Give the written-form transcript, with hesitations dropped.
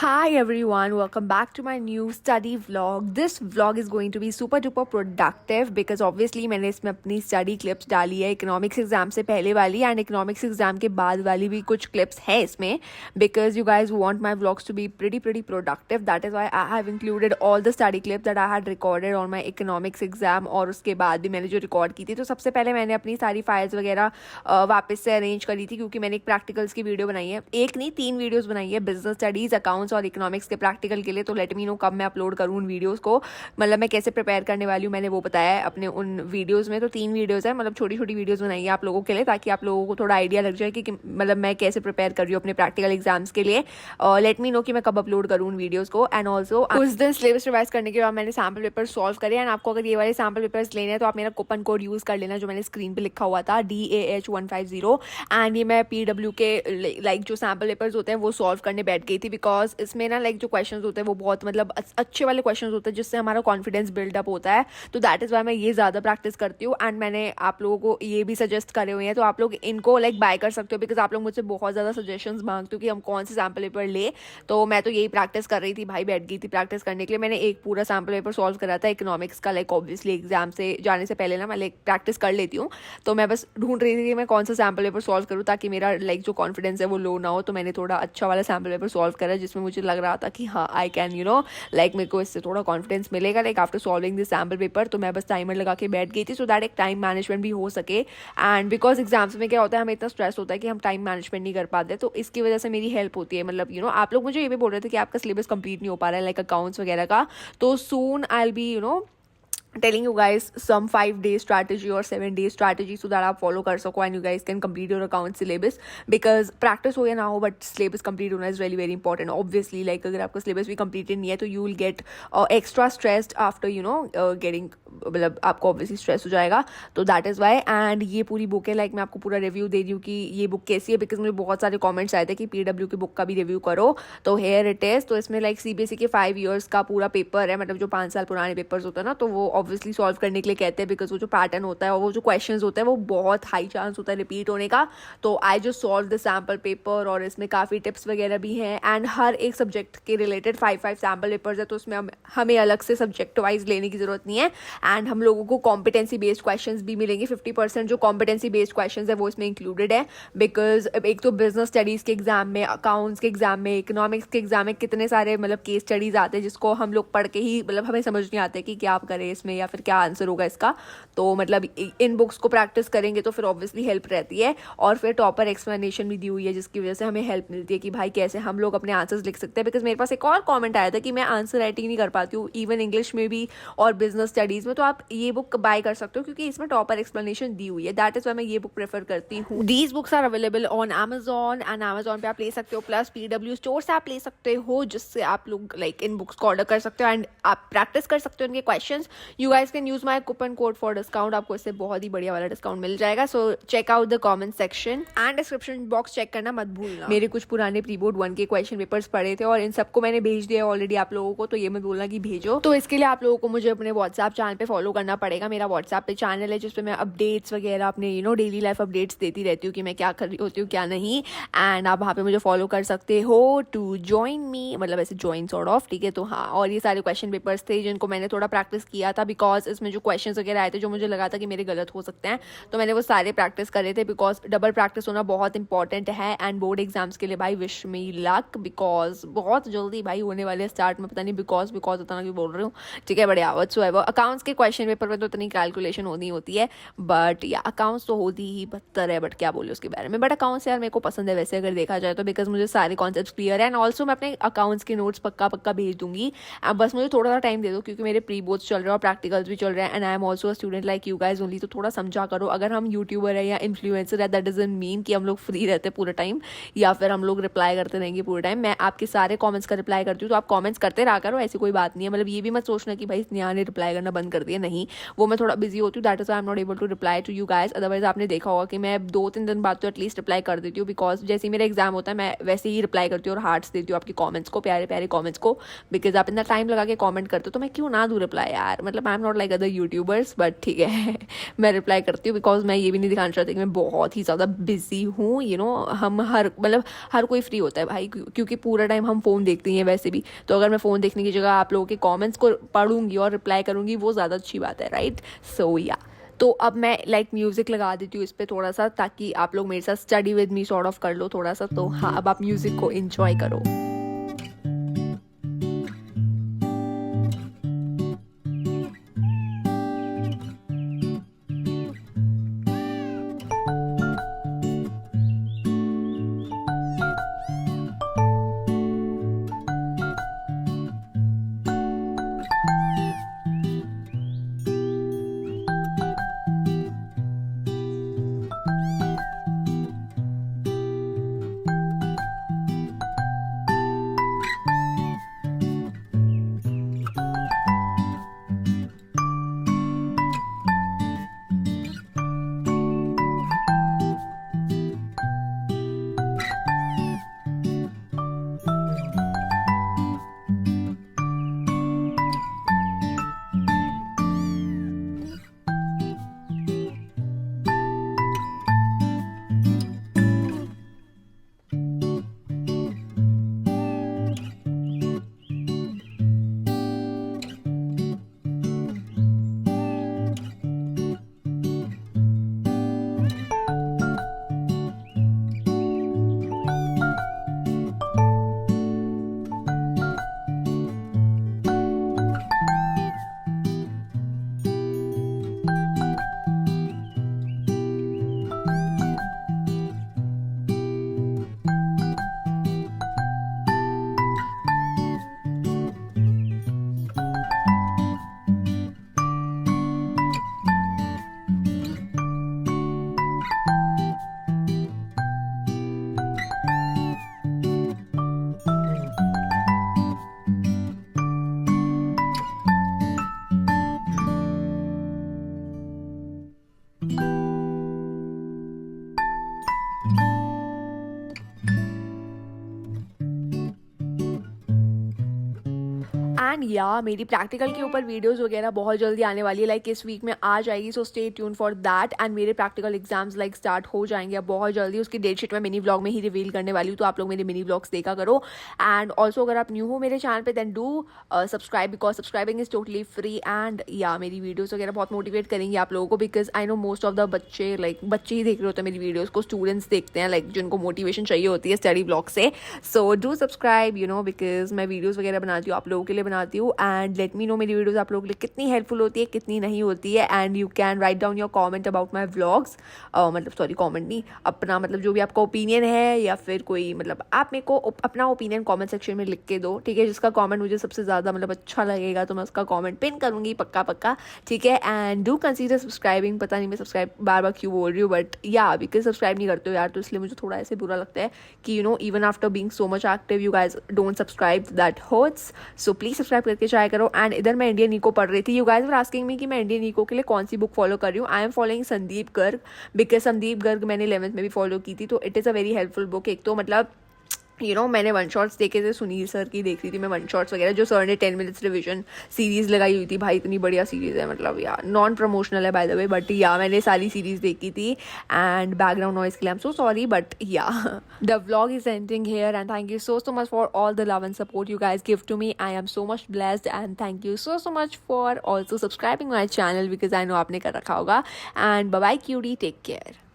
Hi everyone, welcome back to my new study vlog. This vlog is going to be super duper productive because obviously मैंने इसमें अपनी study clips डाली है economics exam से पहले वाली and economics exam के बाद वाली भी कुछ clips है इसमें because you guys want my vlogs to be pretty productive. That is why I have included all the study clips that I had recorded on my economics exam और उसके बाद भी मैंने जो record की थी. तो सबसे पहले मैंने अपनी सारी files वगैरह वापस से arrange करी थी क्योंकि मैंने एक practicals की वीडियो बनाई है, एक नहीं 3 वीडियोज़ बनाई है business studies, accounts और इकोनॉमिक्स के प्रैक्टिकल के लिए. तो लेट मी नो कब मैं अपलोड करूँ उन वीडियोस को, मतलब मैं कैसे प्रिपेयर करने वाली हूँ मैंने वो बताया है अपने उन वीडियोस में. तो 3 वीडियोस है, मतलब छोटी छोटी वीडियोस बनाई है आप लोगों के लिए ताकि आप लोगों को थोड़ा आइडिया लग जाए कि मतलब मैं कैसे प्रिपेयर कर रही हूँ अपने प्रैक्टिकल एग्जाम्स के लिए. लेट मी नो कि मैं कब अपलोड करूँ उन वीडियोज़ को. एंड ऑल्सो उस दिन सिलेबस रिवाइज करने के बाद मैंने सैम्पल पेपर सॉल्व करे. एंड आपको अगर ये वाले सैम्पल पेपर्स लेने हैं तो आप मेरा कूपन कोड यूज़ कर लेना जो मैंने स्क्रीन पर लिखा हुआ था DAH150. एंड ये मैं PW के लाइक जो सैम्पल पेपर्स होते हैं वो सॉल्व करने बैठ गई थी बिकॉज इसमें ना लाइक जो क्वेश्चंस होते हैं वो बहुत मतलब अच्छे वाले क्वेश्चंस होते हैं जिससे हमारा कॉन्फिडेंस बिल्डअप होता है. तो दैट इज़ वाई मैं ये ज़्यादा प्रैक्टिस करती हूँ. एंड मैंने आप लोगों को ये भी सजेस्ट करे हुए हैं तो आप लोग इनको लाइक बाय कर सकते हो बिकॉज आप लोग मुझसे बहुत ज़्यादा सजेशंस मांगते हो कि हम कौन से सैम्पल पेपर ले. तो मैं तो यही प्रैक्टिस कर रही थी भाई, बैठ गई थी प्रैक्टिस करने के लिए. मैंने एक पूरा सैम्पल पेपर सॉल्व करा था इकोनॉमिक्स का. लाइक ऑब्वियसली एग्जाम से जाने से पहले ना मैं लाइक प्रैक्टिस कर लेती हूँ. तो मैं बस ढूंढ रही थी कि मैं कौन सा सैम्पल पेपर सॉल्व करूँ ताकि मेरा लाइक जो कॉन्फिडेंस है वो लो ना हो. तो मैंने थोड़ा अच्छा वाला सैम्पल पेपर सॉल्व करा जिसमें मुझे लग रहा था कि हाँ आई कैन लाइक मेरे को इससे थोड़ा कॉन्फिडेंस मिलेगा like after solving this sample paper. तो मैं बस टाइमर लगा के बैठ गई थी सो दैट एक टाइम मैनेजमेंट भी हो सके. एंड बिकॉज एग्जाम्स में क्या होता है हमें इतना स्ट्रेस होता है कि हम टाइम मैनेजमेंट नहीं कर पाते. तो इसकी वजह से मेरी हेल्प होती है. मतलब आप लोग मुझे ये भी बोल रहे थे कि आपका सिलेबस कंप्लीट नहीं हो पा रहा है लाइक अकाउंट्स वगैरह का. तो soon I will be telling you guys some 5-day strategy or 7-day strategy so that आप follow कर सको and you guys can complete your account syllabus because practice हो या ना हो but syllabus complete होना is really very important. Obviously like अगर आपका syllabus भी completed नहीं है तो you will get extra stressed after getting मतलब आपको obviously stress हो जाएगा. तो that is why. and ये पूरी बुक है लाइक मैं आपको पूरा रिव्यू दे रही हूँ कि ये बुक कैसी है बिकॉज मुझे बहुत सारे कमेंट्स आए थे कि PW की बुक का भी रिव्यू करो. तो हेयर इट इज़. तो इसमें लाइक CBSE के 5 years का पूरा पेपर है, मतलब जो 5 साल पुराने पेपर्स होते हैं ना तो वो ऑब्वियसली सॉल्व करने के लिए कहते हैं बिकॉज वो जो पैटर्न होता है और वो जो क्वेश्चंस होते हैं वो बहुत हाई चांस होता है रिपीट होने का. तो I just solve the sample paper और इसमें काफ़ी टिप्स वगैरह भी हैं. एंड हर एक सब्जेक्ट के रिलेटेड 5 सैम्पल पेपर्स है तो उसमें हमें अलग से सब्जेक्ट वाइज लेने की ज़रूरत नहीं है. एंड हम लोगों को कॉम्पिटेंसी बेस्ड क्वेश्चंस भी मिलेंगे. 50% जो कॉम्पिटेंसी बेस्ड क्वेश्चंस है वो इसमें इंक्लूडेड है बिकॉज एक तो बिजनेस स्टडीज़ के एग्जाम में, अकाउंट्स के एग्जाम में, इकोनॉमिक्स के एग्जाम में कितने सारे मतलब केस स्टडीज़ आते हैं जिसको हम लोग पढ़ के ही मतलब हमें समझ नहीं आते कि क्या आप करें इसमें या फिर क्या आंसर होगा इसका. तो मतलब इन बुक्स को प्रैक्टिस करेंगे तो फिर ऑब्वियसली हेल्प रहती है. और फिर टॉपर एक्सप्लेनेशन भी दी हुई है जिसकी वजह से हमें हेल्प मिलती है कि भाई कैसे हम लोग अपने आंसर्स लिख सकते हैं. बिकॉज मेरे पास एक और कमेंट आया था कि मैं आंसर राइटिंग नहीं कर पाती हूँ इवन इंग्लिश में भी और बिजनेस स्टडीज़ में. तो आप ये बुक बाय कर सकते हो क्योंकि इसमें टॉपर एक्सप्लेनेशन दी हुई है. दैट इज वाई मैं ये बुक प्रेफर करती हूँ. These books are available on Amazon and Amazon पे आप ले सकते हो प्लस PW स्टोर से आप ले सकते हो जिससे आप लोग लाइक इन बुक्स को ऑर्डर कर सकते हो एंड आप प्रैक्टिस कर सकते हो इनके questions. You guys can use my coupon code for discount. आपको इससे बहुत ही बढ़िया वाला डिस्काउंट मिल जाएगा. So check out the comment section and description box check करना मत भूलना. मेरे कुछ पुराने प्री बोर्ड 1 के क्वेश्चन पेपर्स पड़े थे और इन सबको मैंने भेज दिया ऑलरेडी आप लोगों को. तो ये मत बोलना कि भेजो. तो इसके लिए आप लोगों को मुझे अपने व्हाट्सएप चैनल पे फॉलो करना पड़ेगा. मेरा व्हाट्सएप पे चैनल है जिसपे मैं अपडेट्स वगैरह अपने डेली लाइफ अपडेट्स देती रहती हूँ कि मैं क्या कर रही होती हूँ क्या नहीं. एंड आप वहाँ पे मुझे फॉलो कर सकते हो टू ज्वाइन मी, मतलब ऐसे ज्वाइन सॉर्ट ऑफ. ठीक है. तो हाँ, और ये सारे क्वेश्चन पेपर्स थे जिनको मैंने थोड़ा प्रैक्टिस किया था बिकॉज इसमें जो क्वेश्चन वगैरह आए थे जो मुझे लगा था कि मेरे गलत हो सकते हैं तो मैंने वो सारे प्रैक्टिस करे थे बिकॉज डबल प्रैक्टिस होना बहुत इंपॉर्टेंट है. एंड बोर्ड एग्जाम्स के लिए भाई विश मी लक बिकॉज बहुत जल्दी भाई होने वाले स्टार्ट में. पता नहीं बिकॉज उतना क्यों बोल रही हूँ. ठीक है. बढ़िया. व्हाट्सएवर अकाउंट्स के क्वेश्चन पेपर में तो इतनी कैलकुलेशन होती है बट या अकाउंट्स तो होती ही बदतर है. बट क्या बोले उसके बारे में. बट अकाउंट्स यार मेरे को पसंद है वैसे अगर देखा जाए तो बिकॉज मुझे सारे कॉन्सेप्ट्स क्लियर है. एंड ऑल्सो मैं अपने अकाउंट्स के नोट्स पक्का भेज दूंगी. अब बस मुझे थोड़ा सा टाइम दे दो क्योंकि मेरे प्री बोर्ड्स चल रहे हैं और प्रैक्टिकल्स भी चल रहे हैं. And I am also a student like you guys only. तो थोड़ा समझा करो. अगर हम यूट्यूबर है या इन्फ्लुएंसर है दैट डजंट मीन कि हम लोग फ्री रहते पूरे टाइम या फिर हम लोग रिप्लाई करते रहेंगे पूरे टाइम. मैं आपके सारे कमेंट्स का रिप्लाई करती हूँ तो आप कमेंट्स करते रहा करो. ऐसी कोई बात नहीं है. मतलब ये भी मत सोचना कि भाई स्नेहा ने रिप्लाई करना बंद कर दिया. नहीं, वो मैं थोड़ा बिजी होती हूँ. That is I am not able to reply to you guys. Otherwise आपने देखा होगा कि मैं 2-3 दिन बाद तो एटलीस्ट रिप्लाई कर देती हूँ बिकॉज जैसे ही मेरा एग्जाम होता है मैं वैसे ही रिप्लाई करती हूँ और हार्ट्स देती हूँ आपके कमेंट्स को, प्यारे प्यारे कमेंट्स को. बिकॉज आप इतना टाइम लगा के कमेंट करते हो तो मैं क्यों ना दूँ रिप्लाई यार. मतलब आई am not like other YouTubers, but ठीक है मैं रिप्लाई करती हूँ, बिकॉज मैं ये भी नहीं दिखाना चाहती कि मैं बहुत ही ज़्यादा बिजी हूँ। हम हर कोई फ्री होता है भाई, क्योंकि पूरा टाइम हम फ़ोन देखते हैं वैसे भी। तो अगर मैं फ़ोन देखने की जगह आप लोगों के कॉमेंट्स को पढ़ूंगी और रिप्लाई करूँगी, वो ज़्यादा अच्छी बात है, राइट? सो या तो अब मैं म्यूज़िक लगा देती हूँ इस पर थोड़ा सा, ताकि आप लोग मेरे साथ study with me sort of कर लो थोड़ा सा। तो हाँ, अब आप म्यूज़िक को इन्जॉय करो। एंड या मेरी प्रैक्टिकल के ऊपर वीडियोस वगैरह बहुत जल्दी आने वाली है, लाइक इस वीक में आ जाएगी। So stay tune for that. And मेरे प्रैक्टिकल एग्जाम्स स्टार्ट हो जाएंगे अब बहुत जल्दी। उसकी डेट शीट मैं मिनी व्लॉग में ही रिवील करने वाली हूँ, तो आप लोग मेरे मिनी व्लॉग्स देखा करो। एंड ऑल्सो अगर आप न्यू हो मेरे चैनल पे, then do subscribe, because subscribing is totally free. And या मेरी वीडियोज़ वगैरह बहुत मोटिवेट करेंगी आप लोगों को, because I know most of the बच्चे ही देख रहे होते हैं मेरी वीडियोज़ को, स्टूडेंट्स देखते हैं जिनको मोटिवेशन चाहिए होती है स्टडी ब्लॉग से। सो डू सब्सक्राइब, बिकॉज मैं वीडियोज़ वगैरह बनाती हूँ आप लोगों के लिए बनाती हूँ। एंड लेट मी नो मेरी वीडियोस आप लोगों के लिए कितनी हेल्पफुल होती है, कितनी नहीं होती है। And you can write down your comment about my vlogs, comment नहीं, अपना जो भी आपका ओपिनियन है, या फिर कोई आप मेरे को अपना ओपिनियन कमेंट सेक्शन में लिख के दो, ठीक है? जिसका कमेंट मुझे सबसे ज़्यादा अच्छा लगेगा तो मैं उसका कमेंट पिन करूँगी पक्का पक्का, ठीक है? And do consider subscribing. पता नहीं मैं सब्सक्राइब बार बार क्यों बोल रही हूँ, बट या बिकॉज सब्सक्राइब नहीं करते हो यार, तो इसलिए मुझे थोड़ा ऐसे बुरा लगता है कि even after being so much active you guys don't subscribe, that hurts. So please subscribe करके ट्राई करो। एंड इधर मैं इंडियन इको पढ़ रही थी। You guys were asking me कि मैं इंडियन इको के लिए कौन सी बुक फॉलो कर रही हूँ। I am following Sandeep Garg, because Sandeep Garg मैंने 11th में भी फॉलो की थी, तो it is a very helpful book. एक तो मैंने वन शॉट्स देखे थे, सुनील सर की देख रही थी मैं वन शॉट्स वगैरह, जो सर ने 10 मिनट्स रिविजन सीरीज़ लगाई हुई थी। भाई इतनी बढ़िया सीरीज़ है, यार नॉन प्रमोशनल है बाय द वे, बट या मैंने सारी सीरीज़ देखी थी। एंड बैकग्राउंड नॉइस के लिए I am so sorry, but ya the vlog is ending here. And thank you so much for all the love and support you guys give to me. I am so much blessed, and thank you so much for also subscribing my channel, because I know आपने कर रखा होगा। And bye bye QD, take care.